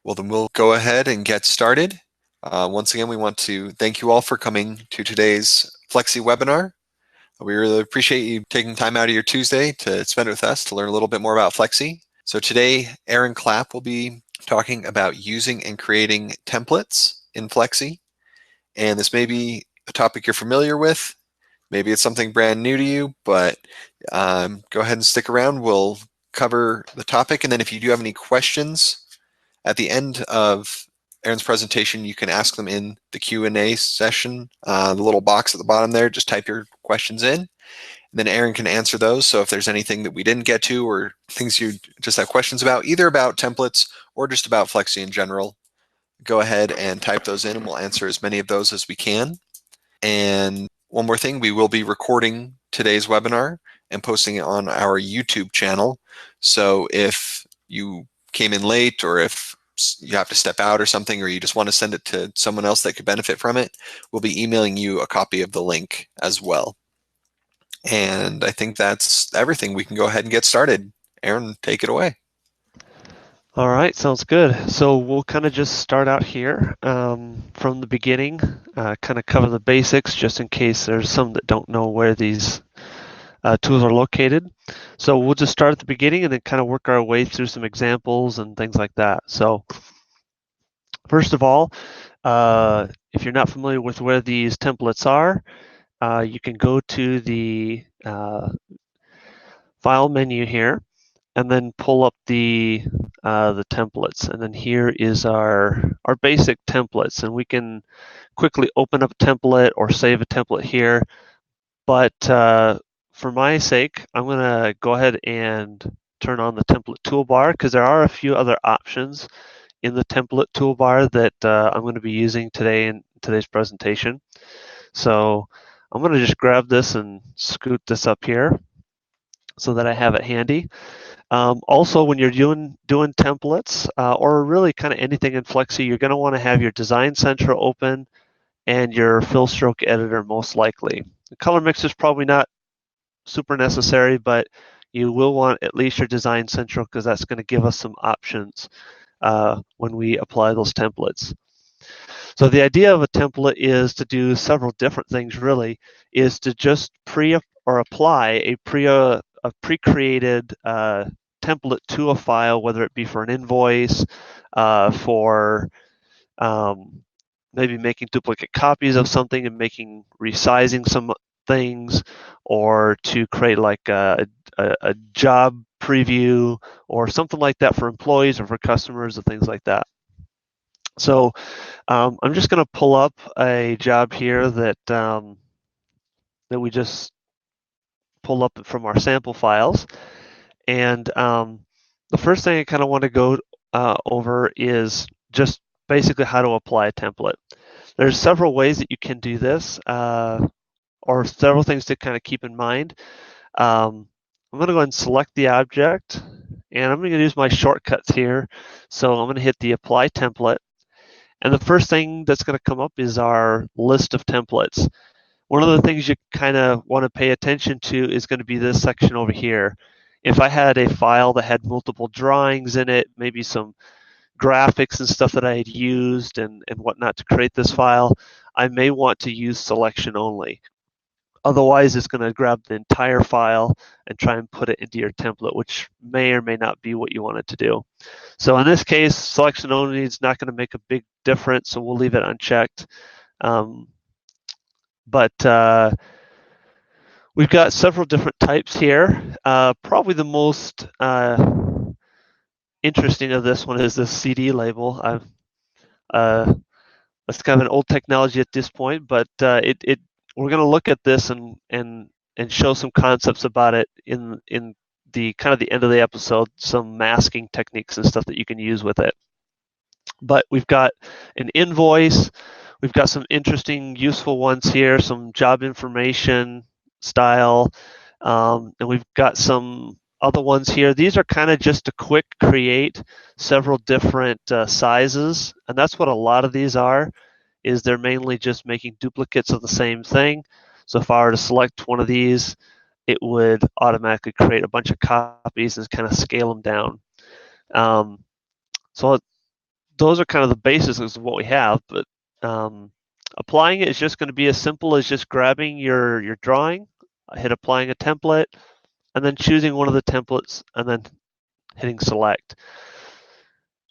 Well, then we'll go ahead and get started. Once again, we want to thank you all for coming to today's Flexi webinar. We really appreciate you taking time out of your Tuesday to spend it with us to learn a little bit more about Flexi. So today, Aaron Clapp will be talking about using and creating templates in Flexi. And this may be a topic you're familiar with. Maybe it's something brand new to you, but go ahead and stick around. We'll cover the topic. And then if you do have any questions at the end of Aaron's presentation, you can ask them in the Q&A session, the little box at the bottom there. Just type your questions in, and then Aaron can answer those. So if there's anything that we didn't get to or things you just have questions about, either about templates or just about Flexi in general, go ahead and type those in, and we'll answer as many of those as we can. And one more thing, we will be recording today's webinar and posting it on our YouTube channel. So if you came in late, or if you have to step out or something, or you just want to send it to someone else that could benefit from it, we'll be emailing you a copy of the link as well. And I think that's everything. We can go ahead and get started. Aaron, take it away. All right, sounds good. So we'll kind of just start out here from the beginning, kind of cover the basics just in case there's some that don't know where these tools are located. So we'll just start at the beginning and then kind of work our way through some examples and things like that. So first of all, if you're not familiar with where these templates are, you can go to the File menu here and then pull up the templates. And then here is our basic templates. And we can quickly open up a template or save a template here. But for my sake, I'm going to go ahead and turn on the template toolbar because there are a few other options in the template toolbar that I'm going to be using today in today's presentation. So I'm going to just grab this and scoot this up here so that I have it handy. Also, when you're doing templates or really kind of anything in Flexi, you're going to want to have your Design Central open and your fill stroke editor most likely. The color mixer is probably not super necessary, but you will want at least your Design Central because that's going to give us some options when we apply those templates. So the idea of a template is to do several different things. Really, is to just apply a pre-created template to a file, whether it be for an invoice, for maybe making duplicate copies of something and resizing some things, or to create like a job preview or something like that for employees or for customers and things like that. So I'm just going to pull up a job here that that we just pull up from our sample files. And the first thing I kind of want to go over is just basically how to apply a template. There's several ways that you can do this, or several things to kind of keep in mind. I'm going to go ahead and select the object, and I'm going to use my shortcuts here. So I'm going to hit the Apply Template, and the first thing that's going to come up is our list of templates. One of the things you kind of want to pay attention to is going to be this section over here. If I had a file that had multiple drawings in it, maybe some graphics and stuff that I had used and whatnot to create this file, I may want to use selection only. Otherwise, it's going to grab the entire file and try and put it into your template, which may or may not be what you want it to do. So in this case, selection only is not going to make a big difference, so we'll leave it unchecked. But we've got several different types here. Probably the most interesting of this one is this CD label. That's kind of an old technology at this point, but we're going to look at this and show some concepts about it in the kind of the end of the episode, some masking techniques and stuff that you can use with it. But we've got an invoice. We've got some interesting, useful ones here, some job information style, and we've got some other ones here. These are kind of just a quick create several different sizes, and that's what a lot of these are, is they're mainly just making duplicates of the same thing. So if I were to select one of these, it would automatically create a bunch of copies and kind of scale them down. So those are kind of the basics of what we have, but applying it is just going to be as simple as just grabbing your drawing, hit applying a template, and then choosing one of the templates and then hitting select.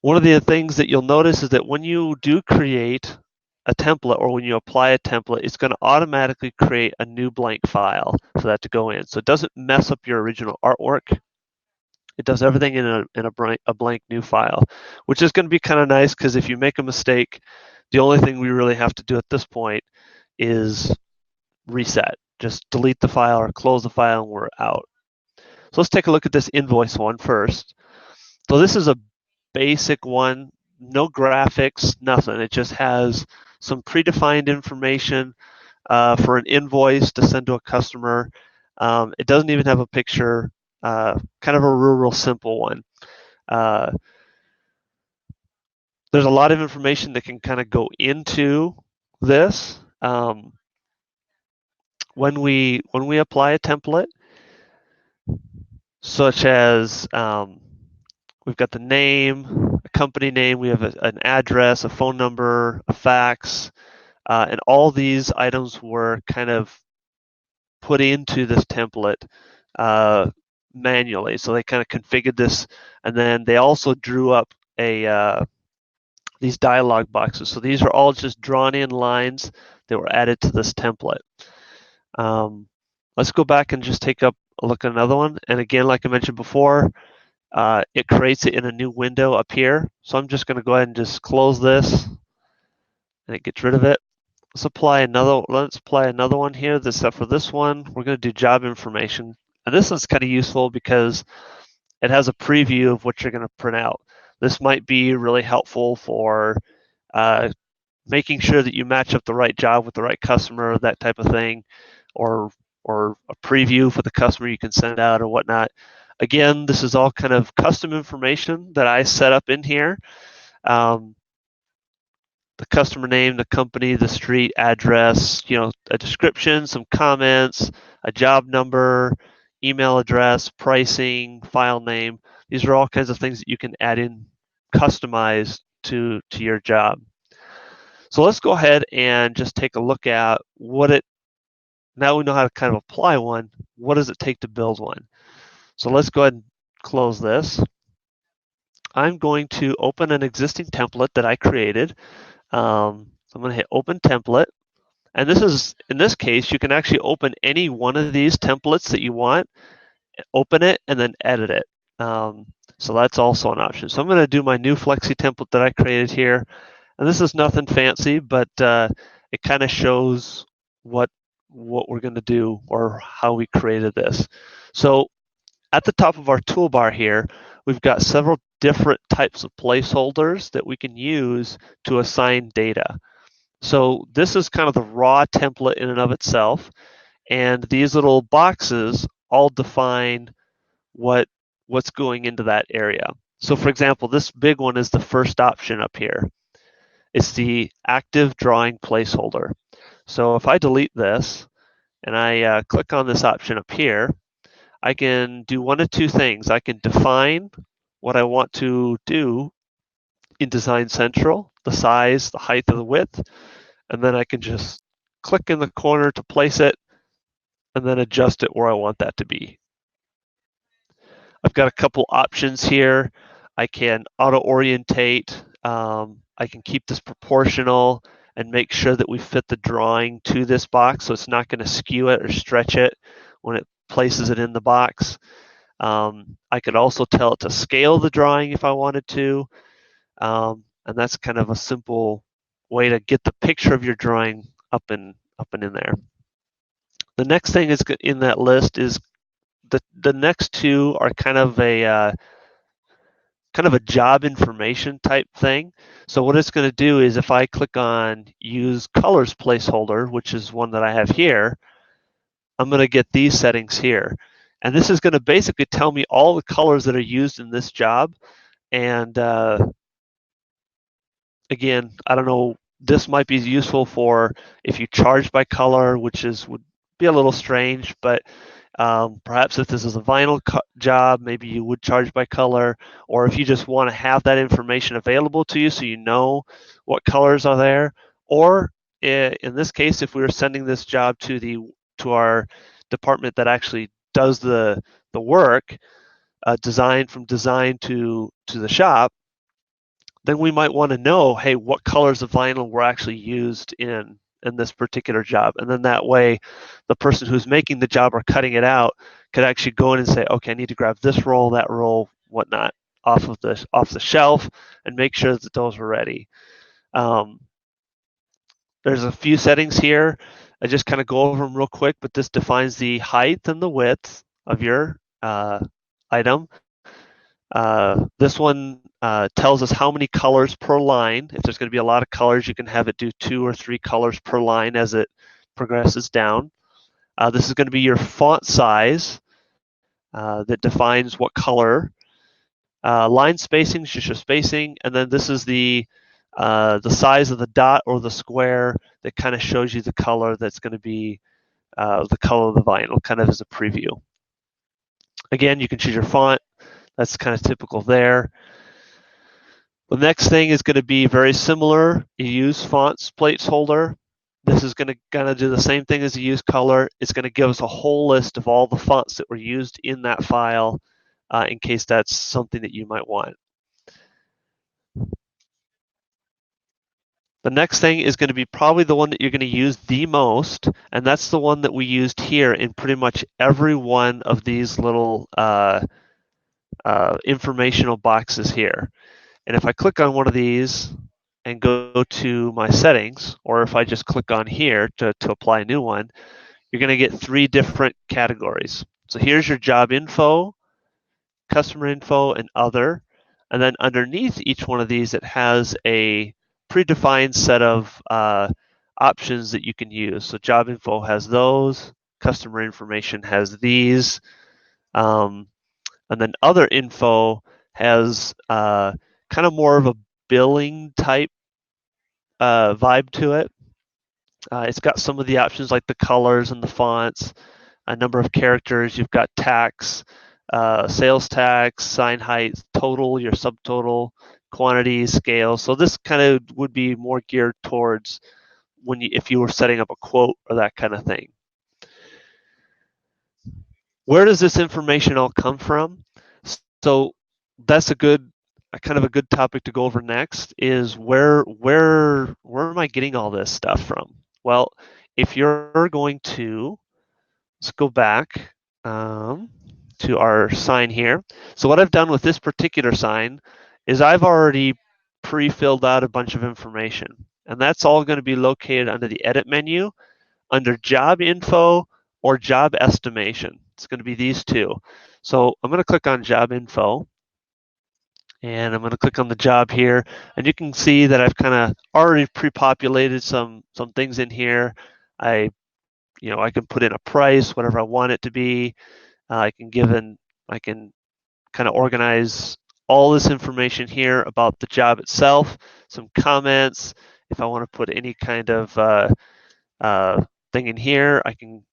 One of the things that you'll notice is that when you do create a template or when you apply a template, it's going to automatically create a new blank file for that to go in. So it doesn't mess up your original artwork. It does everything in a blank new file, which is going to be kind of nice because if you make a mistake, the only thing we really have to do at this point is reset. Just delete the file or close the file and we're out. So let's take a look at this invoice one first. So this is a basic one, no graphics, nothing. It just has some predefined information for an invoice to send to a customer. It doesn't even have a picture, kind of a real simple one. There's a lot of information that can kind of go into this. When we apply a template, such as we've got the name, a company name, we have an address, a phone number, a fax, and all these items were kind of put into this template manually. So they kind of configured this, and then they also drew up these dialog boxes. So these are all just drawn in lines that were added to this template. Let's go back and just take a look at another one. And again, like I mentioned before, it creates it in a new window up here. So I'm just going to go ahead and just close this, and it gets rid of it. Let's apply another one here. Except for this one, we're going to do job information. And this one's kind of useful because it has a preview of what you're going to print out. This might be really helpful for making sure that you match up the right job with the right customer, that type of thing, or a preview for the customer you can send out or whatnot. Again, this is all kind of custom information that I set up in here. The customer name, the company, the street address, a description, some comments, a job number, email address, pricing, file name. These are all kinds of things that you can add in, customize to your job. So let's go ahead and just take a look at now we know how to kind of apply one. What does it take to build one? So let's go ahead and close this. I'm going to open an existing template that I created. I'm going to hit open template. And in this case, you can actually open any one of these templates that you want, open it, and then edit it. So that's also an option. So I'm going to do my new Flexi template that I created here. And this is nothing fancy, but it kind of shows what we're going to do or how we created this. So at the top of our toolbar here, we've got several different types of placeholders that we can use to assign data. So this is kind of the raw template in and of itself. And these little boxes all define what's going into that area. So for example, this big one is the first option up here. It's the active drawing placeholder. So if I delete this and I click on this option up here, I can do one of two things. I can define what I want to do in Design Central, the size, the height, and the width, and then I can just click in the corner to place it and then adjust it where I want that to be. I've got a couple options here. I can auto-orientate. I can keep this proportional and make sure that we fit the drawing to this box so it's not going to skew it or stretch it when it places it in the box. I could also tell it to scale the drawing if I wanted to. And that's kind of a simple way to get the picture of your drawing up and in there. The next thing is in that list is the next two are kind of a job information type thing. So what it's going to do is if I click on use colors placeholder, which is one that I have here, I'm going to get these settings here. And this is going to basically tell me all the colors that are used in this job. And again, I don't know, this might be useful for if you charge by color, which would be a little strange, but Perhaps if this is a vinyl job, maybe you would charge by color, or if you just want to have that information available to you so you know what colors are there. Or in this case, if we were sending this job to our department that actually does the work, design to the shop, then we might want to know, hey, what colors of vinyl were actually used in this particular job. And then that way, the person who's making the job or cutting it out could actually go in and say, okay, I need to grab this roll, that roll, whatnot, off the shelf, and make sure that those are ready. There's a few settings here. I just kind of go over them real quick, but this defines the height and the width of your item. This one tells us how many colors per line. If there's going to be a lot of colors, you can have it do 2 or 3 colors per line as it progresses down. This is going to be your font size that defines what color. Line spacing is just your spacing, and then this is the size of the dot or the square that kind of shows you the color that's going to be the color of the vinyl, kind of as a preview. Again, you can choose your font. That's kind of typical there. The next thing is going to be very similar. You use fonts placeholder. This is going to do the same thing as the use color. It's going to give us a whole list of all the fonts that were used in that file in case that's something that you might want. The next thing is going to be probably the one that you're going to use the most, and that's the one that we used here in pretty much every one of these little informational boxes here. And if I click on one of these and go to my settings, or if I just click on here to apply a new one, you're going to get 3 different categories. So here's your job info, customer info, and other. And then underneath each one of these, it has a predefined set of options that you can use. So job info has those, customer information has these, and then other info has kind of more of a billing type vibe to it. It's got some of the options like the colors and the fonts, a number of characters. You've got tax, sales tax, sign height, total, your subtotal, quantity, scale. So this kind of would be more geared towards if you were setting up a quote or that kind of thing. Where does this information all come from? So that's a good kind of a good topic to go over next is where am I getting all this stuff from? Well, if you're going to, let's go back to our sign here. So what I've done with this particular sign is I've already pre-filled out a bunch of information, and that's all going to be located under the edit menu under job info or job estimation. It's going to be these two. So I'm going to click on job info, and I'm going to click on the job here, and you can see that I've kind of already pre-populated some things in here. I can put in a price, whatever I want it to be. I can kind of organize all this information here about the job itself, some comments. If I want to put any kind of thing in here, I can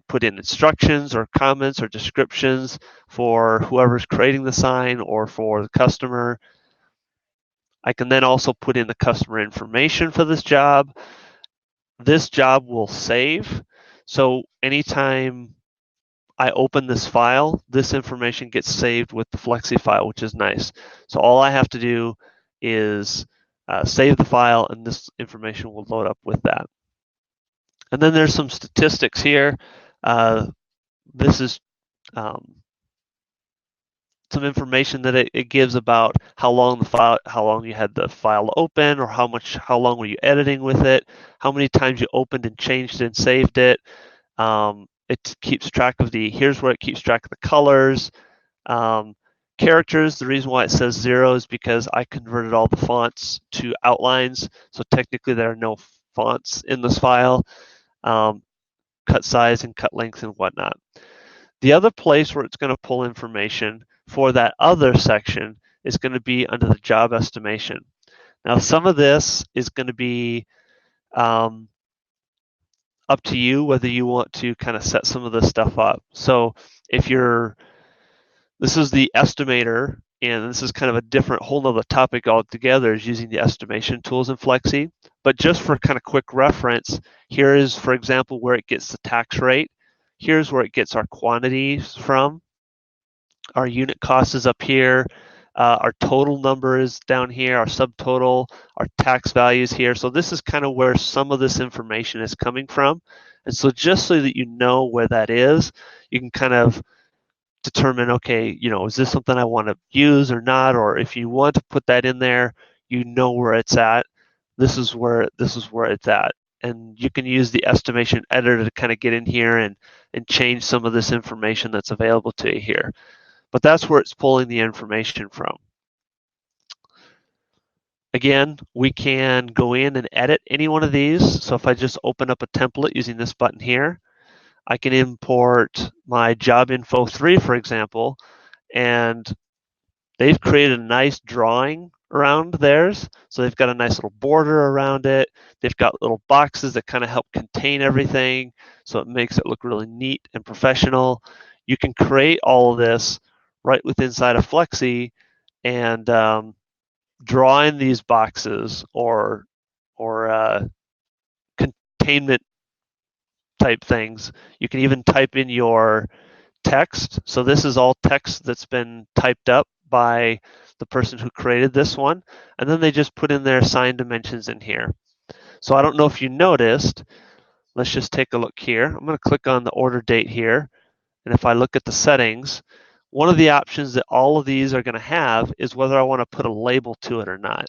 put in instructions or comments or descriptions for whoever's creating the sign or for the customer. I can then also put in the customer information for this job. This job will save. So anytime I open this file, this information gets saved with the Flexi file, which is nice. So all I have to do is save the file, and this information will load up with that. And then there's some statistics here. This is some information that it gives about how long you had the file open, or how long were you editing with it, how many times you opened and changed and saved it. It keeps track of here's where it keeps track of the colors. Characters, the reason why it says 0 is because I converted all the fonts to outlines, so technically there are no fonts in this file. Cut size and cut length and whatnot. The other place where it's going to pull information for that other section is going to be under the job estimation. Now, some of this is going to be up to you whether you want to kind of set some of this stuff up. So if this is the estimator, and this is kind of a different whole nother topic altogether, is using the estimation tools in Flexi. But just for kind of quick reference, here is, for example, where it gets the tax rate. Here's where it gets our quantities from. Our unit cost is up here. Our total number is down here, our subtotal, our tax values here. So this is kind of where some of this information is coming from. And so just so that you know where that is, you can kind of determine, okay, is this something I want to use or not? Or if you want to put that in there, you know where it's at. This is where it's at. And you can use the estimation editor to kind of get in here and change some of this information that's available to you here. But that's where it's pulling the information from. Again, we can go in and edit any one of these. So if I just open up a template using this button here, I can import my job info 3, for example, and they've created a nice drawing around theirs. So they've got a nice little border around it. They've got little boxes that kind of help contain everything. So it makes it look really neat and professional. You can create all of this right within inside of Flexi and draw in these boxes or containment type things. You can even type in your text. So this is all text that's been typed up by the person who created this one. And then they just put in their assigned dimensions in here. So I don't know if you noticed. Let's just take a look here. I'm going to click on the order date here. And if I look at the settings, one of the options that all of these are going to have is whether I want to put a label to it or not.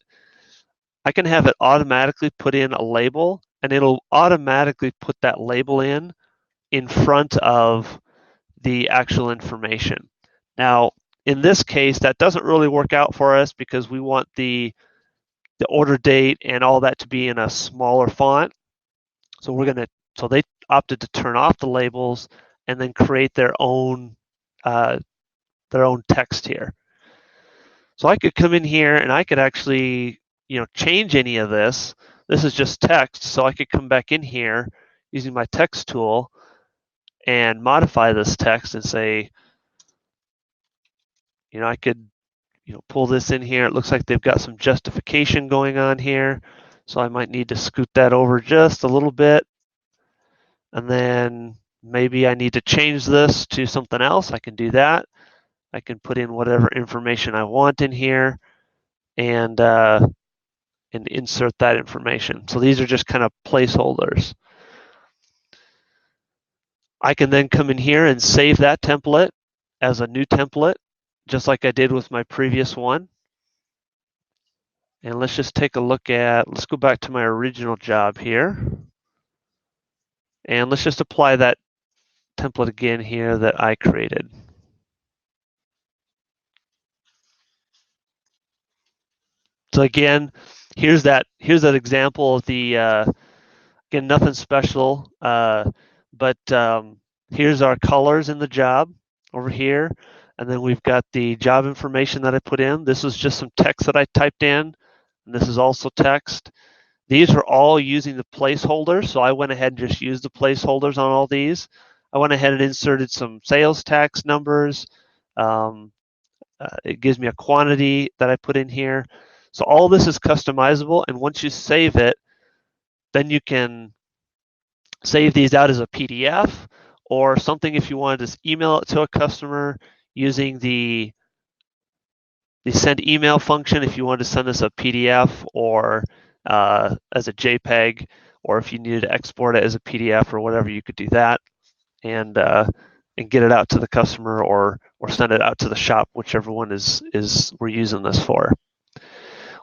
I can have it automatically put in a label, and it'll automatically put that label in front of the actual information. Now, in this case, that doesn't really work out for us because we want the order date and all that to be in a smaller font. So they opted to turn off the labels and then create their own text here. So I could come in here and I could actually, change any of this. This is just text, so I could come back in here using my text tool and modify this text and say, I could, pull this in here. It looks like they've got some justification going on here. So I might need to scoot that over just a little bit. And then maybe I need to change this to something else. I can do that. I can put in whatever information I want in here and insert that information. So these are just kind of placeholders. I can then come in here and save that template as a new template, just like I did with my previous one. And let's just take a look let's go back to my original job here. And let's just apply that template again here that I created. So again, here's that example of the, again, nothing special, but here's our colors in the job over here. And then we've got the job information that I put in. This is just some text that I typed in. And this is also text. These are all using the placeholders. So I went ahead and just used the placeholders on all these. I went ahead and inserted some sales tax numbers. It gives me a quantity that I put in here. So all this is customizable. And once you save it, then you can save these out as a PDF or something if you want to just email it to a customer using the send email function if you want to send us a PDF or as a JPEG, or if you needed to export it as a PDF or whatever, you could do that and get it out to the customer or send it out to the shop, whichever one is we're using this for.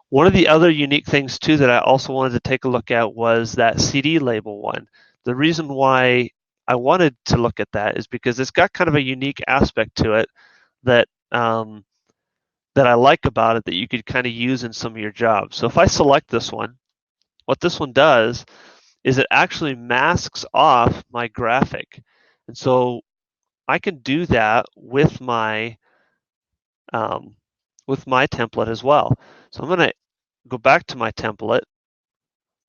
One of the other unique things too that I also wanted to take a look at was that CD label one. The reason why I wanted to look at that is because it's got kind of a unique aspect to it that that I like about it that you could kind of use in some of your jobs. So if I select this one, what this one does is it actually masks off my graphic. And so I can do that with my template as well. So I'm going to go back to my template.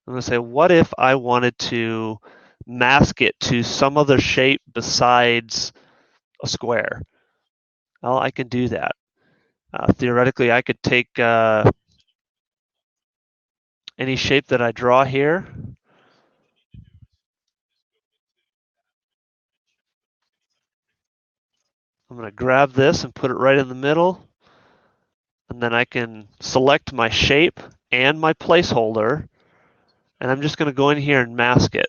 I'm going to say, what if I wanted to mask it to some other shape besides a square. Well, I can do that. Theoretically, I could take any shape that I draw here. I'm going to grab this and put it right in the middle. And then I can select my shape and my placeholder. And I'm just going to go in here and mask it.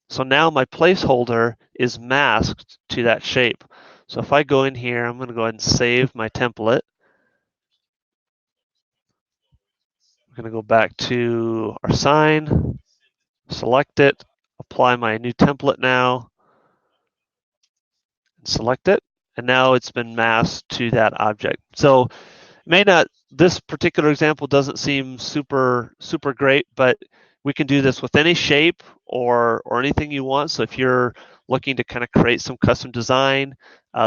So now my placeholder is masked to that shape. So if I go in here, I'm going to go ahead and save my template. I'm going to go back to our sign, select it, apply my new template now, and select it. And now it's been masked to that object. So may not, this particular example doesn't seem super great, but we can do this with any shape or anything you want. So if you're looking to kind of create some custom design,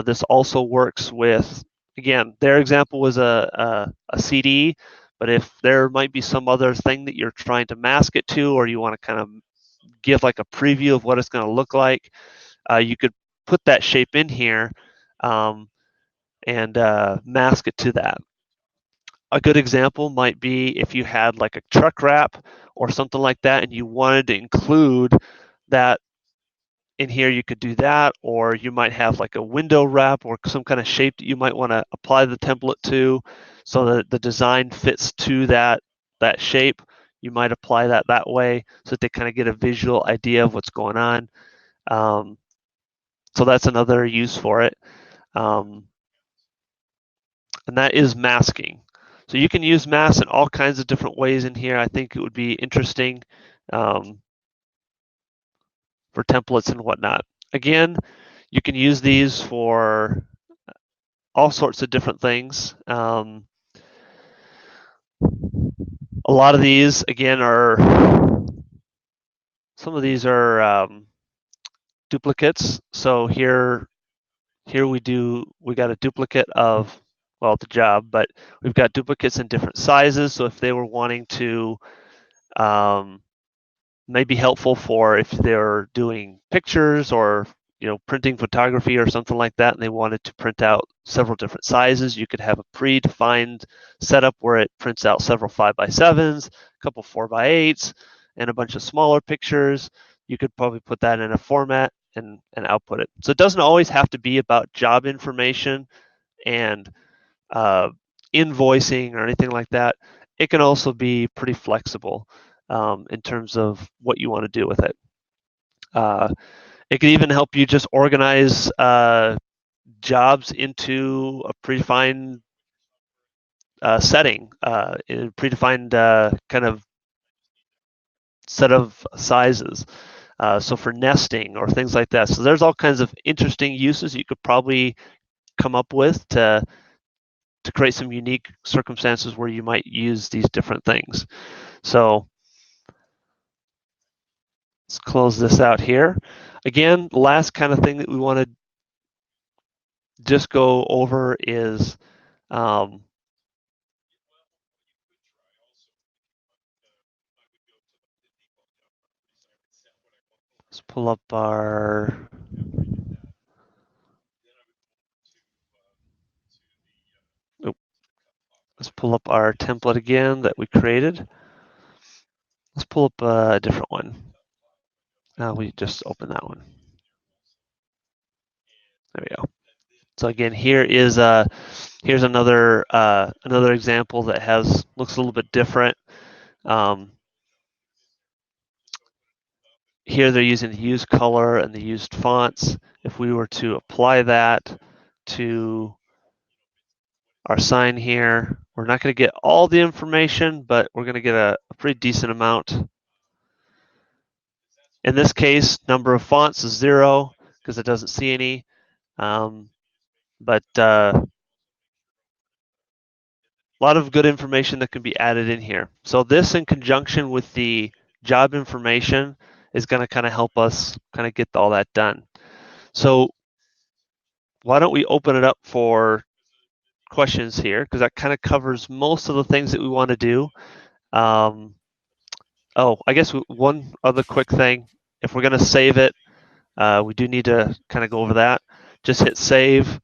this also works with, again, their example was a CD, but if there might be some other thing that you're trying to mask it to, or you want to kind of give like a preview of what it's going to look like, you could put that shape in here and mask it to that. A good example might be if you had like a truck wrap or something like that and you wanted to include that in here, you could do that. Or you might have like a window wrap or some kind of shape that you might want to apply the template to so that the design fits to that shape. You might apply that way so that they kind of get a visual idea of what's going on. So that's another use for it. And that is masking. So you can use masks in all kinds of different ways in here. I think it would be interesting for templates and whatnot. Again, you can use these for all sorts of different things. A lot of these, again, some of these are duplicates. So here we got a duplicate of, well, the job, but we've got duplicates in different sizes. So if they were wanting to may be helpful for if they're doing pictures or printing photography or something like that, and they wanted to print out several different sizes. You could have a predefined setup where it prints out several 5x7s, a couple 4x8s, and a bunch of smaller pictures. You could probably put that in a format and output it. So it doesn't always have to be about job information and invoicing or anything like that. It can also be pretty flexible in terms of what you want to do with it. It can even help you just organize jobs into a predefined setting, in a predefined kind of set of sizes. So for nesting or things like that. So there's all kinds of interesting uses you could probably come up with to create some unique circumstances where you might use these different things. So let's close this out here. Again, the last kind of thing that we want to just go over is let's pull up our let's pull up our template again that we created. Let's pull up a different one. We just opened that one. There we go. So again, here is here's another example that looks a little bit different. Here they're using the used color and the used fonts. If we were to apply that to our sign here, we're not going to get all the information, but we're going to get a pretty decent amount. In this case, number of fonts is 0 because it doesn't see any. But a lot of good information that can be added in here. So this, in conjunction with the job information, is going to kind of help us kind of get all that done. So why don't we open it up for questions here, because that kind of covers most of the things that we want to do. Oh, I guess one other quick thing. if we're going to save it, we do need to kind of go over that. Just hit save.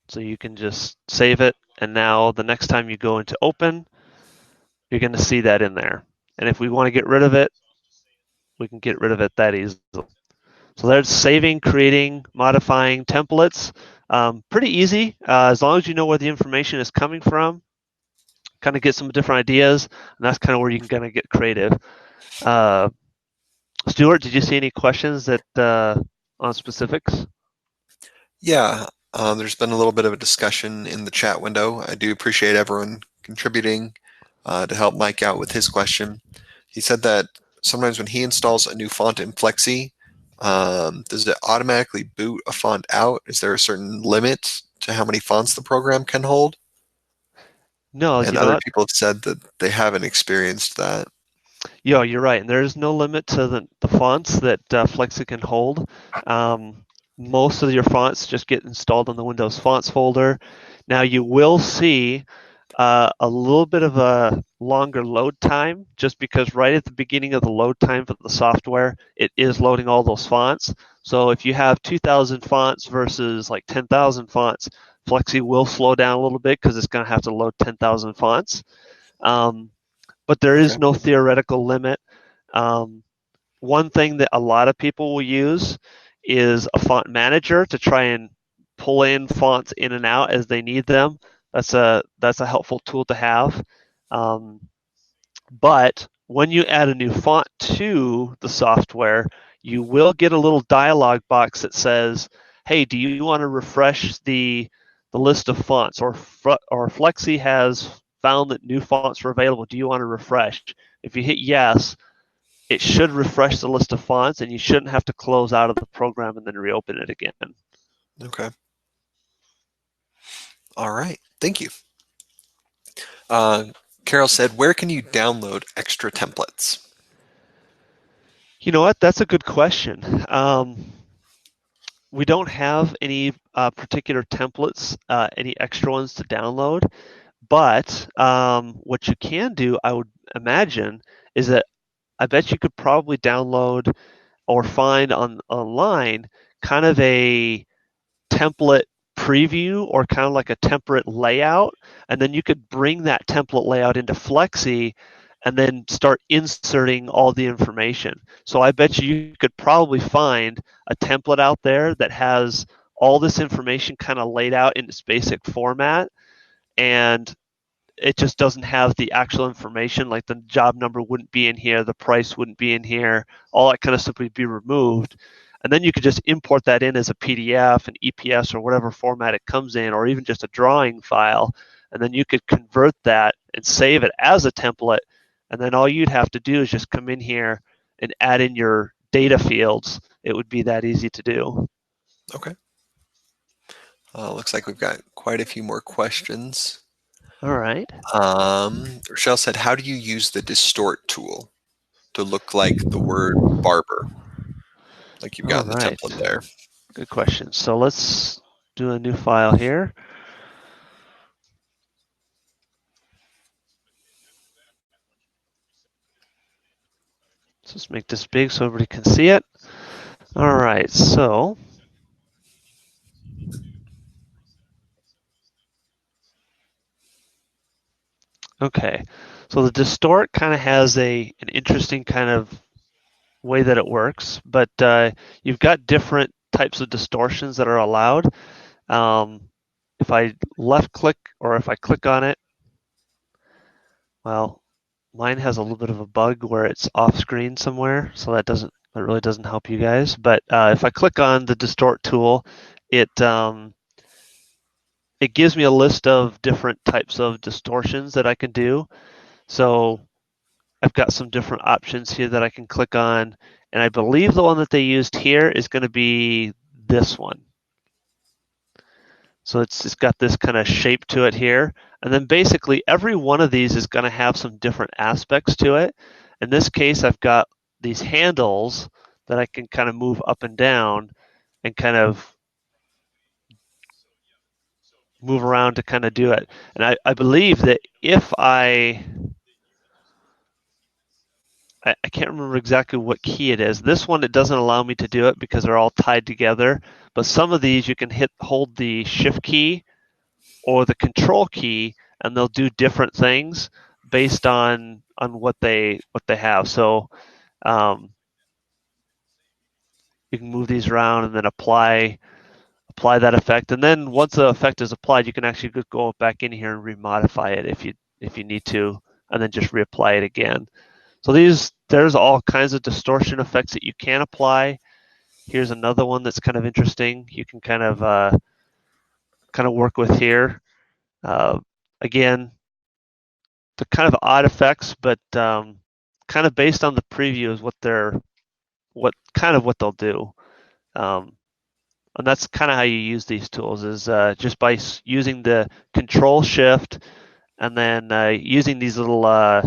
So you can just save it, and now the next time you go into open, you're going to see that in there. And if we want to get rid of it, we can get rid of it that easily. So there's saving, creating, modifying templates. Pretty easy, as long as you know where the information is coming from, kind of get some different ideas, and that's kind of where you can kind of get creative. Stuart, did you see any questions that on specifics? Yeah, there's been a little bit of a discussion in the chat window. I do appreciate everyone contributing to help Mike out with his question. He said that sometimes when he installs a new font in Flexi, does it automatically boot a font out? Is there a certain limit to how many fonts the program can hold? No, And you know other what? people have said that they haven't experienced that. Yeah, you're right. And there is no limit to the fonts that Flexi can hold. Most of your fonts just get installed on the Windows Fonts folder. Now you will see a little bit of a longer load time just because right at the beginning of the load time for the software, it is loading all those fonts. So if you have 2,000 fonts versus like 10,000 fonts, Flexi will slow down a little bit because it's going to have to load 10,000 fonts. But there Okay. is no theoretical limit. Um, one thing that a lot of people will use is a font manager to try and pull in fonts in and out as they need them. That's a helpful tool to have. Um, but when you add a new font to the software, you will get a little dialog box that says, "Hey, do you want to refresh the list of fonts?" Or Flexi has found that new fonts are available. Do you want to refresh? If you hit yes, it should refresh the list of fonts, and you shouldn't have to close out of the program and then reopen it again. Okay. All right. Thank you. Uh, Carol said, where can you download extra templates? You know what? That's a good question. We don't have any particular templates, any extra ones to download. But what you can do, I would imagine, is that I bet you could probably download or find online kind of a template preview or kind of like a template layout, and then you could bring that template layout into Flexi and then start inserting all the information. So I bet you could probably find a template out there that has all this information kind of laid out in its basic format, and it just doesn't have the actual information, like the job number wouldn't be in here, the price wouldn't be in here, all that kind of stuff would be removed. And then you could just import that in as a PDF, an EPS, or whatever format it comes in, or even just a drawing file. And then you could convert that and save it as a template. And then all you'd have to do is just come in here and add in your data fields. It would be that easy to do. Okay. Looks like we've got quite a few more questions. All right. Rochelle said, how do you use the distort tool to look like the word barber, like you've All got in the right. template there? Good question. So let's do a new file here. Let's just make this big so everybody can see it. All right, so okay, so the distort kind of has an interesting kind of way that it works, but you've got different types of distortions that are allowed. If I left click or if I click on it, well, mine has a little bit of a bug where it's off screen somewhere, so that really doesn't help you guys. But if I click on the distort tool, it it gives me a list of different types of distortions that I can do. So I've got some different options here that I can click on, and I believe the one that they used here is going to be this one. So it's got this kind of shape to it here. And then basically every one of these is going to have some different aspects to it. In this case, I've got these handles that I can kind of move up and down and kind of move around to kind of do it. And I believe that if I I can't remember exactly what key it is. This one, it doesn't allow me to do it because they're all tied together. But some of these, you can hold the shift key or the control key, and they'll do different things based on what they have. So you can move these around and then apply that effect. And then once the effect is applied, you can actually go back in here and remodify it if you need to, and then just reapply it again. So there's all kinds of distortion effects that you can apply. Here's another one that's kind of interesting. You can kind of work with here. Uh, Again, the kind of odd effects, but kind of based on the preview is what they'll do. Um, and that's kind of how you use these tools is just by using the Control Shift and then using these little I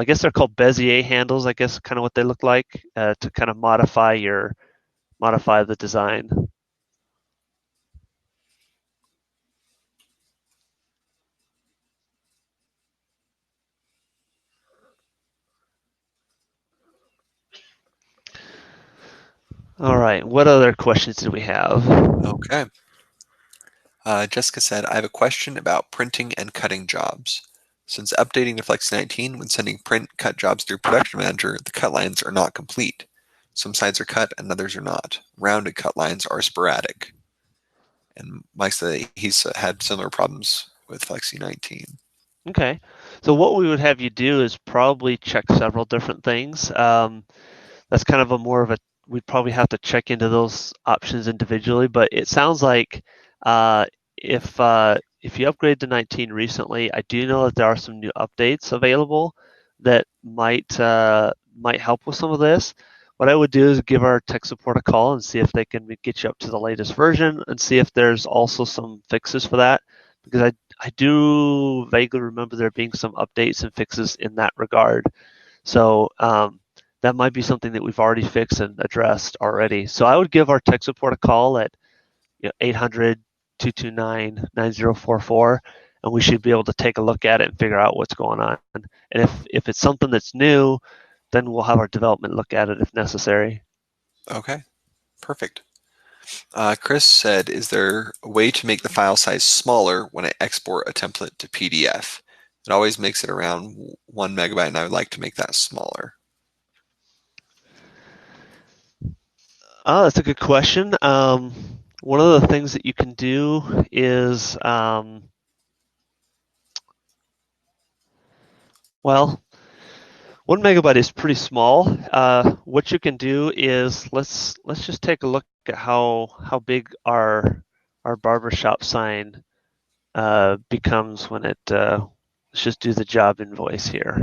guess they're called Bezier handles. I guess kind of what they look like to kind of modify the design. All right. What other questions do we have? Okay. Jessica said, I have a question about printing and cutting jobs. Since updating to Flexi 19 when sending print cut jobs through Production Manager, the cut lines are not complete. Some sides are cut and others are not. Rounded cut lines are sporadic. And Mike said he's had similar problems with Flexi 19. Okay. So what we would have you do is probably check several different things. That's kind of we'd probably have to check into those options individually, but it sounds like uh, if you upgrade to 19 recently, I do know that there are some new updates available that might help with some of this. What I would do is give our tech support a call and see if they can get you up to the latest version and see if there's also some fixes for that, because I do vaguely remember there being some updates and fixes in that regard. So that might be something that we've already fixed and addressed already. So I would give our tech support a call at 800-229-9044, and we should be able to take a look at it and figure out what's going on. And if it's something that's new, then we'll have our development look at it if necessary. Okay, perfect. Chris said, is there a way to make the file size smaller when I export a template to PDF? It always makes it around 1 megabyte, and I would like to make that smaller. Oh, that's a good question. One of the things that you can do is, well, 1 megabyte is pretty small. What you can do is let's just take a look at how big our barbershop sign becomes when it. Let's just do the job invoice here,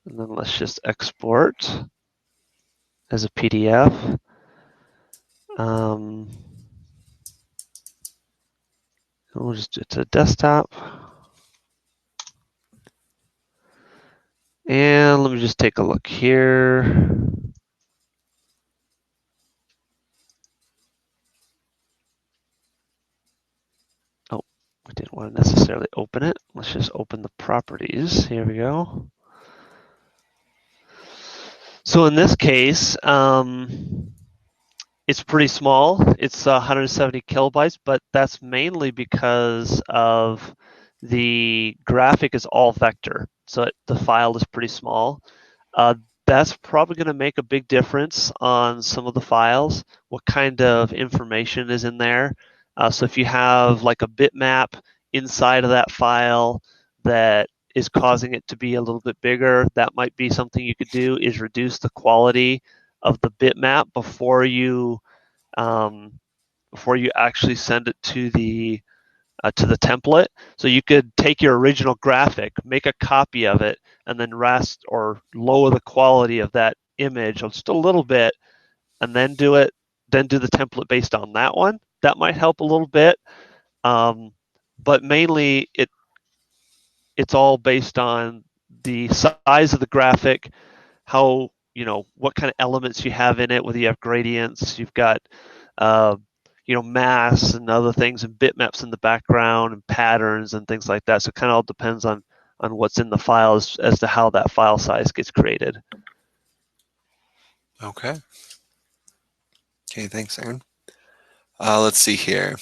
and then let's just export as a PDF. We'll just do it to desktop. And let me just take a look here. Oh, I didn't want to necessarily open it. Let's just open the properties. Here we go. So in this case, it's pretty small. It's 170 kilobytes, but that's mainly because of the graphic is all vector. So the file is pretty small. That's probably going to make a big difference on some of the files, what kind of information is in there. So if you have like a bitmap inside of that file that is causing it to be a little bit bigger, that might be something you could do, is reduce the quality of the bitmap before you actually send it to the template. So you could take your original graphic, make a copy of it, and then rest or lower the quality of that image just a little bit, and then do the template based on that one. That might help a little bit, but mainly it's all based on the size of the graphic, how what kind of elements you have in it, whether you have gradients, you've got uh, mass and other things, and bitmaps in the background and patterns and things like that. So it kind of all depends on what's in the file as to how that file size gets created. Okay. Okay, thanks, Aaron. Let's see here.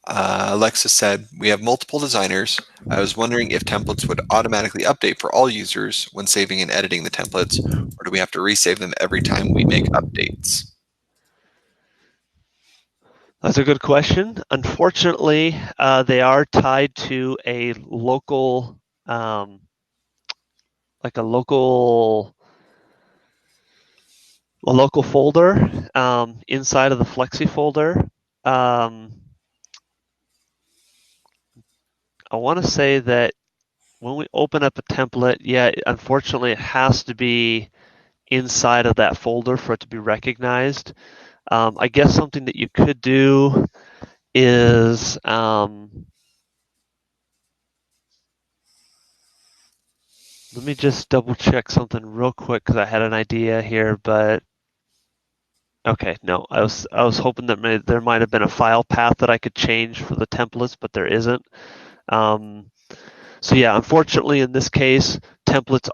Alexa said, we have multiple designers. I was wondering if templates would automatically update for all users when saving and editing the templates, or do we have to resave them every time we make updates? That's a good question. Unfortunately, they are tied to a local, um, like a local folder inside of the Flexi folder. Um, I want to say that when we open up a template, yeah, unfortunately, it has to be inside of that folder for it to be recognized. I guess something that you could do is let me just double check something real quick because I had an idea here, but okay, no, I was hoping that there might have been a file path that I could change for the templates, but there isn't. Um, so yeah, unfortunately, in this case, templates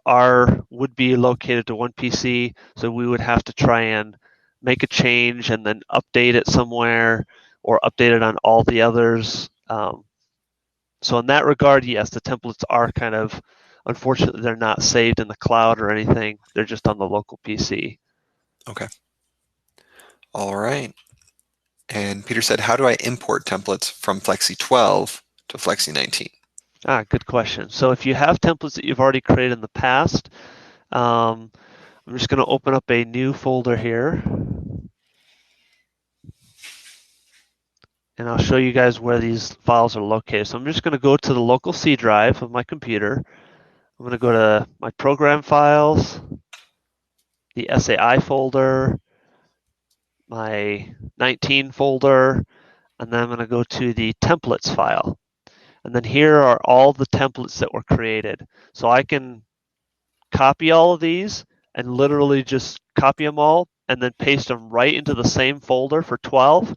would be located to one PC, so we would have to try and make a change and then update it somewhere or update it on all the others. So in that regard, yes, the templates are kind of, unfortunately, they're not saved in the cloud or anything. They're just on the local PC. Okay. All right. And Peter said, how do I import templates from Flexi 12 to Flexi 19? Good question. So if you have templates that you've already created in the past, um, I'm just going to open up a new folder here. And I'll show you guys where these files are located. So I'm just going to go to the local C drive of my computer. I'm going to go to my program files, the SAI folder, my 19 folder, and then I'm going to go to the templates file. And then here are all the templates that were created. So I can copy all of these and literally just copy them all and then paste them right into the same folder for 12.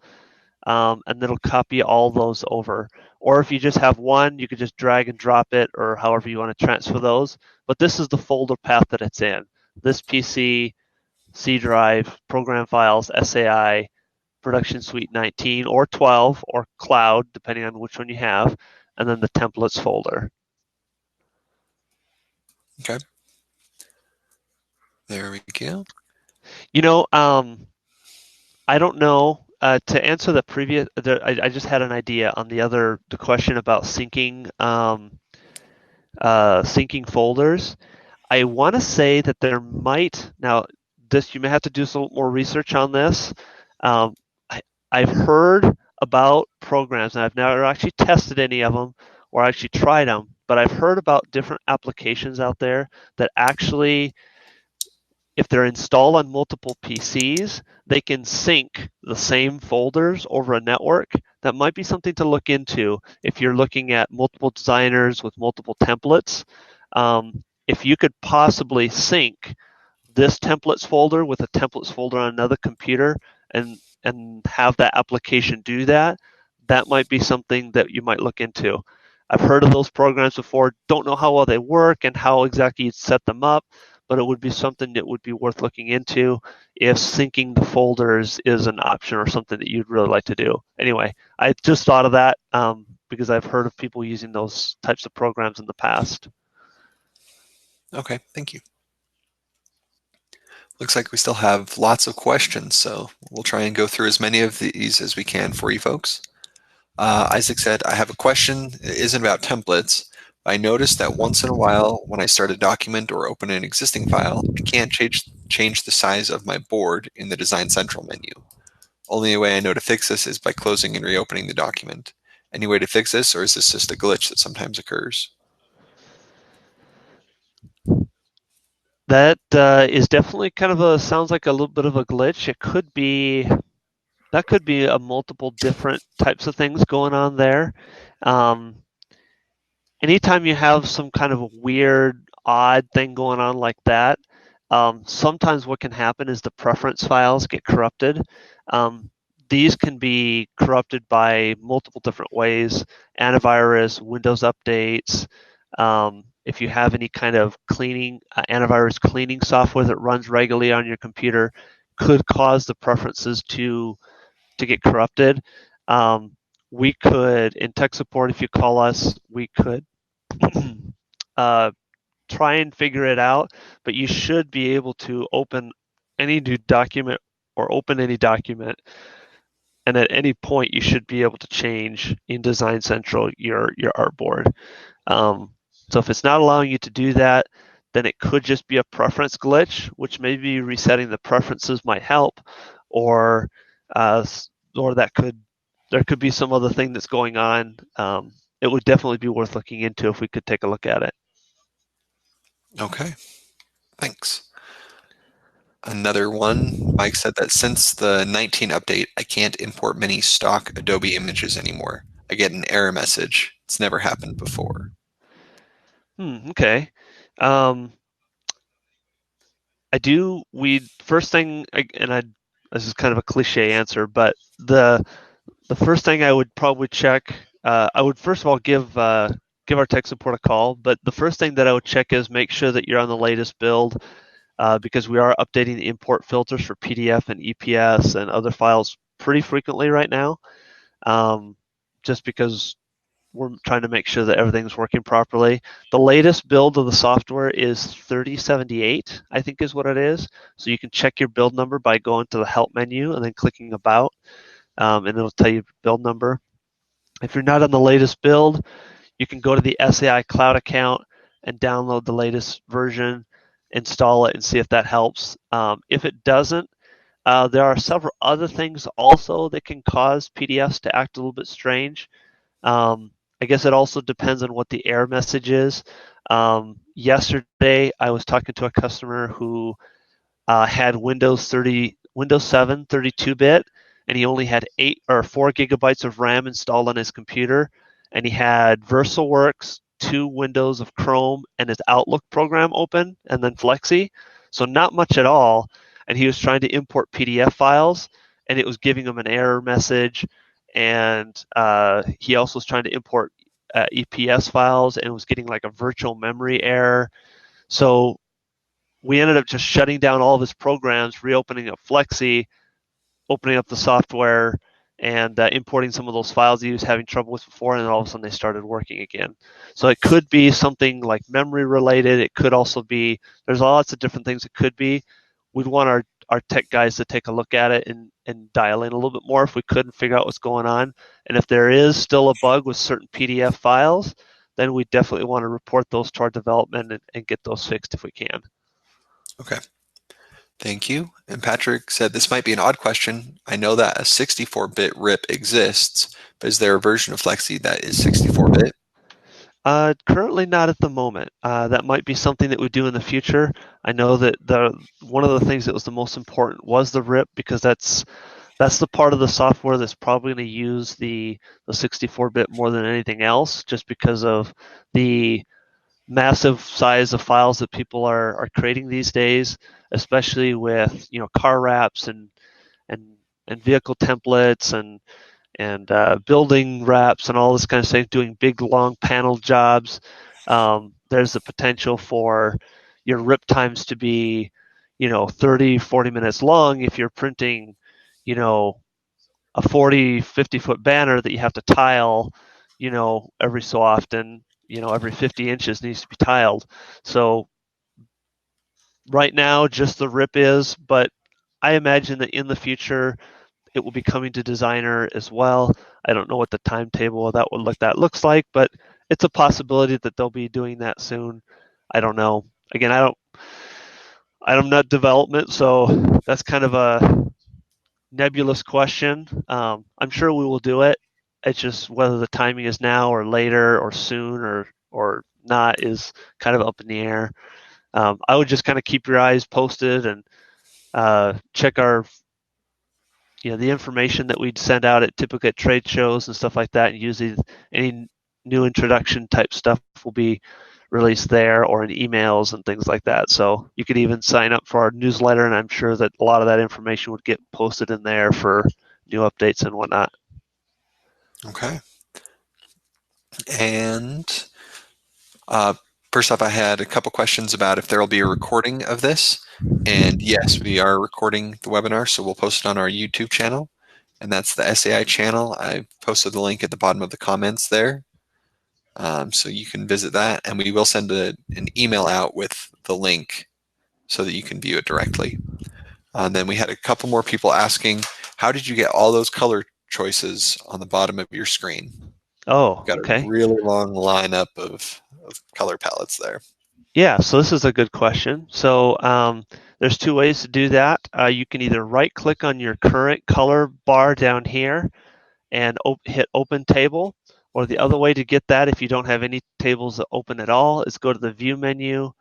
And it'll copy all those over. Or if you just have one, you could just drag and drop it or however you want to transfer those. But this is the folder path that it's in. This PC, C drive, program files, SAI, production suite 19 or 12 or cloud, depending on which one you have, and then the templates folder. Okay. There we go. You know, I don't know. To answer the previous, I just had an idea on the question about syncing folders. I want to say that there might now. This you may have to do some more research on this. Um, I've heard about programs, and I've never actually tested any of them or actually tried them, but I've heard about different applications out there that actually, if they're installed on multiple PCs, they can sync the same folders over a network. That might be something to look into if you're looking at multiple designers with multiple templates. If you could possibly sync this templates folder with a templates folder on another computer and have that application do that, that might be something that you might look into. I've heard of those programs before, don't know how well they work and how exactly you'd set them up, but it would be something that would be worth looking into if syncing the folders is an option or something that you'd really like to do. Anyway, I just thought of that because I've heard of people using those types of programs in the past. Okay, thank you. Looks like we still have lots of questions, so we'll try and go through as many of these as we can for you folks. Isaac said, I have a question. It isn't about templates. I noticed that once in a while, when I start a document or open an existing file, I can't change the size of my board in the Design Central menu. Only way I know to fix this is by closing and reopening the document. Any way to fix this, or is this just a glitch that sometimes occurs? That is definitely kind of sounds like a little bit of a glitch. That could be a multiple different types of things going on there. Um, Anytime you have some kind of a weird, odd thing going on like that, sometimes what can happen is the preference files get corrupted. These can be corrupted by multiple different ways: antivirus, Windows updates. If you have any kind of cleaning, antivirus cleaning software that runs regularly on your computer, could cause the preferences to get corrupted. We could, in tech support, if you call us, we could uh, try and figure it out, but you should be able to open any new document or open any document, and at any point you should be able to change in Design Central your artboard. Um, so if it's not allowing you to do that, then it could just be a preference glitch, which maybe resetting the preferences might help, or uh, or that could there could be some other thing that's going on. It would definitely be worth looking into if we could take a look at it. Okay, thanks. Another one, Mike said that since the 19 update, I can't import many stock Adobe images anymore. I get an error message. It's never happened before. Okay. Um, I do. We first thing, and I this is kind of a cliche answer, but the first thing I would probably check, I would first of all give our tech support a call. But the first thing that I would check is make sure that you're on the latest build, because we are updating the import filters for PDF and EPS and other files pretty frequently right now. Um, just because we're trying to make sure that everything's working properly. The latest build of the software is 3078, I think is what it is. So you can check your build number by going to the help menu and then clicking about, and it'll tell you build number. If you're not on the latest build, you can go to the SAI Cloud account and download the latest version, install it, and see if that helps. If it doesn't, there are several other things also that can cause PDFs to act a little bit strange. Um, I guess it also depends on what the error message is. Yesterday, I was talking to a customer who had Windows 7 32-bit, and he only had 4 gigabytes of RAM installed on his computer, and he had VersaWorks, 2 windows of Chrome, and his Outlook program open, and then Flexi. So not much at all. And he was trying to import PDF files, and it was giving him an error message. And he also was trying to import EPS files, and was getting like a virtual memory error. So we ended up just shutting down all of his programs, reopening up Flexi, opening up the software, and importing some of those files he was having trouble with before, and then all of a sudden they started working again. So it could be something like memory related. It could also be, there's lots of different things it could be. We'd want our tech guys to take a look at it and dial in a little bit more if we could and figure out what's going on. And if there is still a bug with certain PDF files, then we definitely want to report those to our development and get those fixed if we can. Okay, thank you. And Patrick said this might be an odd question. I know that a 64-bit RIP exists, but is there a version of Flexi that is 64-bit? Currently not at the moment. That might be something that we do in the future. I know that one of the things that was the most important was the RIP, because that's the part of the software that's probably going to use the 64-bit more than anything else, just because of the massive size of files that people are creating these days, especially with car wraps and and vehicle templates and building wraps and all this kind of stuff, doing big long panel jobs. There's the potential for your rip times to be 30 40 minutes long if you're printing a 40-50 foot banner that you have to tile every so often. Every 50 inches needs to be tiled. So right now just the rip is, but I imagine that in the future it will be coming to Designer as well. I don't know what the timetable of that looks like, but it's a possibility that they'll be doing that soon. I don't know. Again, I'm not development, so that's kind of a nebulous question. I'm sure we will do it. It's just whether the timing is now or later or soon or not is kind of up in the air. I would just kind of keep your eyes posted and check our the information that we'd send out typically at trade shows and stuff like that, and usually any new introduction type stuff will be released there or in emails and things like that. So you could even sign up for our newsletter, and I'm sure that a lot of that information would get posted in there for new updates and whatnot. Okay. And uh, First off, I had a couple questions about if there will be a recording of this. And yes, we are recording the webinar, so we'll post it on our YouTube channel. And that's the SAI channel. I posted the link at the bottom of the comments there. So you can visit that, and we will send an email out with the link so that you can view it directly. And then we had a couple more people asking, how did you get all those color choices on the bottom of your screen? Oh, Got a okay. really long lineup of color palettes there. Yeah, so this is a good question. So there's two ways to do that. You can either right click on your current color bar down here and hit open table, or the other way to get that if you don't have any tables that open at all is go to the view menu,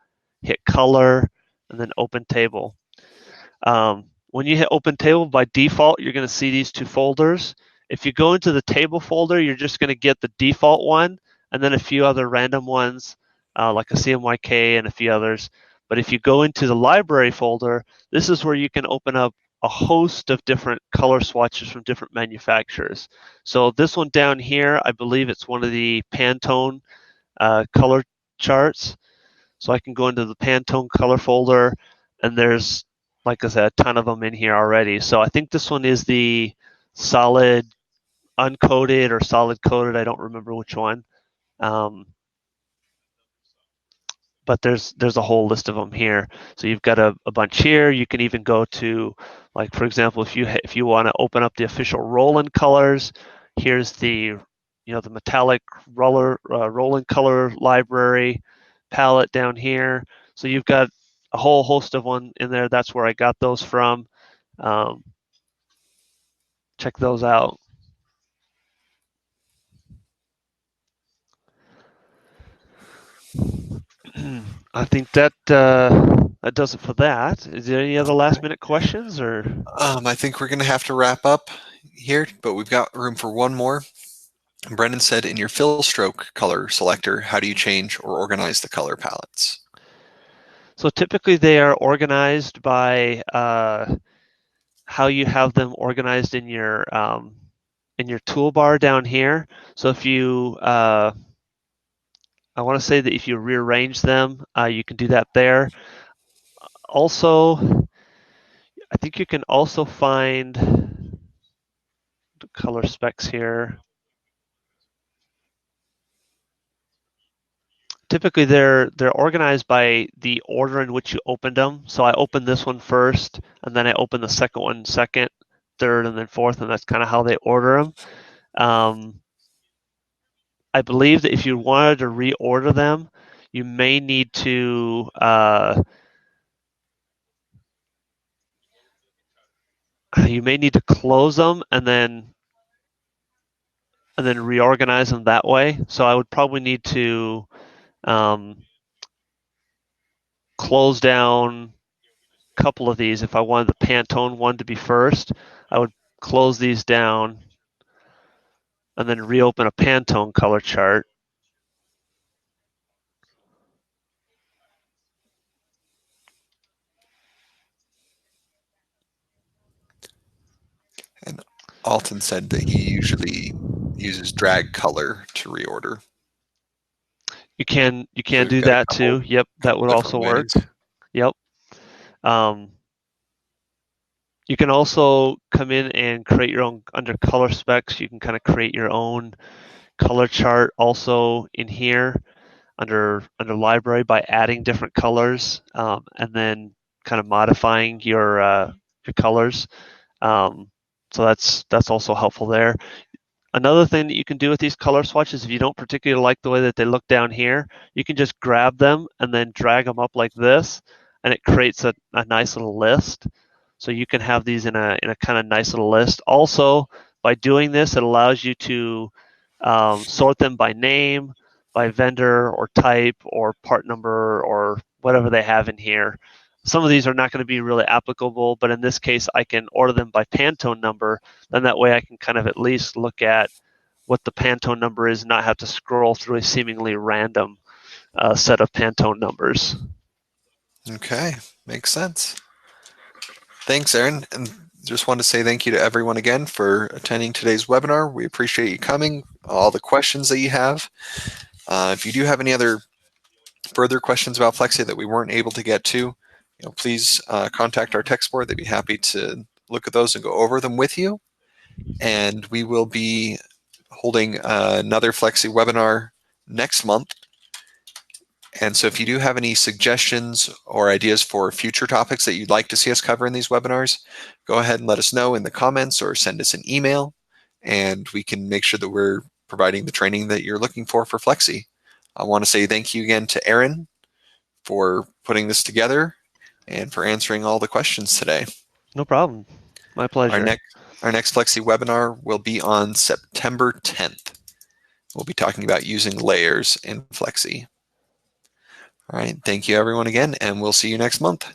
hit color, and then open table. When you hit open table, by default, you're going to see these two folders. If you go into the table folder, you're just going to get the default one and then a few other random ones like a CMYK and a few others. But if you go into the library folder, this is where you can open up a host of different color swatches from different manufacturers. So this one down here, I believe it's one of the Pantone color charts. So I can go into the Pantone color folder, and there's, like I said, a ton of them in here already. So I think this one is the solid uncoated or solid coated. I don't remember which one. But there's a whole list of them here. So you've got a bunch here. You can even go to, like, for example, if you want to open up the official Roland colors, here's the the metallic Roland color library palette down here. So you've got a whole host of one in there. That's where I got those from. Check those out. I think that that does it for that. Is there any other last minute questions or? I think we're going to have to wrap up here, but we've got room for one more. Brennan said, in your fill stroke color selector, how do you change or organize the color palettes? So typically they are organized by how you have them organized in your toolbar down here. So if you, I want to say that if you rearrange them, you can do that there. Also, I think you can also find the color specs here. Typically they're organized by the order in which you opened them. So I opened this one first, and then I opened the second one second, third, and then fourth, and that's kind of how they order them. I believe that if you wanted to reorder them, you may need to close them and then reorganize them that way. So I would probably need to close down a couple of these. If I wanted the Pantone one to be first, I would close these down and then reopen a Pantone color chart. And Alton said that he usually uses drag color to reorder. You can So we've do got a that too. Yep, that couple would different also work. ways. Yep. You can also come in and create your own under color specs. You can kind of create your own color chart also in here under library by adding different colors and then kind of modifying your colors. So that's also helpful there. Another thing that you can do with these color swatches, if you don't particularly like the way that they look down here, you can just grab them and then drag them up like this, and it creates a nice little list. So you can have these in a kind of nice little list. Also, by doing this, it allows you to sort them by name, by vendor or type or part number or whatever they have in here. Some of these are not going to be really applicable, but in this case, I can order them by Pantone number. Then that way I can kind of at least look at what the Pantone number is and not have to scroll through a seemingly random set of Pantone numbers. Okay, makes sense. Thanks, Aaron. And just want to say thank you to everyone again for attending today's webinar. We appreciate you coming, all the questions that you have. If you do have any other further questions about Flexi that we weren't able to get to, please contact our tech support. They'd be happy to look at those and go over them with you. And we will be holding another Flexi webinar next month. And so if you do have any suggestions or ideas for future topics that you'd like to see us cover in these webinars, go ahead and let us know in the comments or send us an email, and we can make sure that we're providing the training that you're looking for Flexi. I want to say thank you again to Aaron for putting this together and for answering all the questions today. No problem. My pleasure. Our next Flexi webinar will be on September 10th. We'll be talking about using layers in Flexi. All right. Thank you, everyone, again, and we'll see you next month.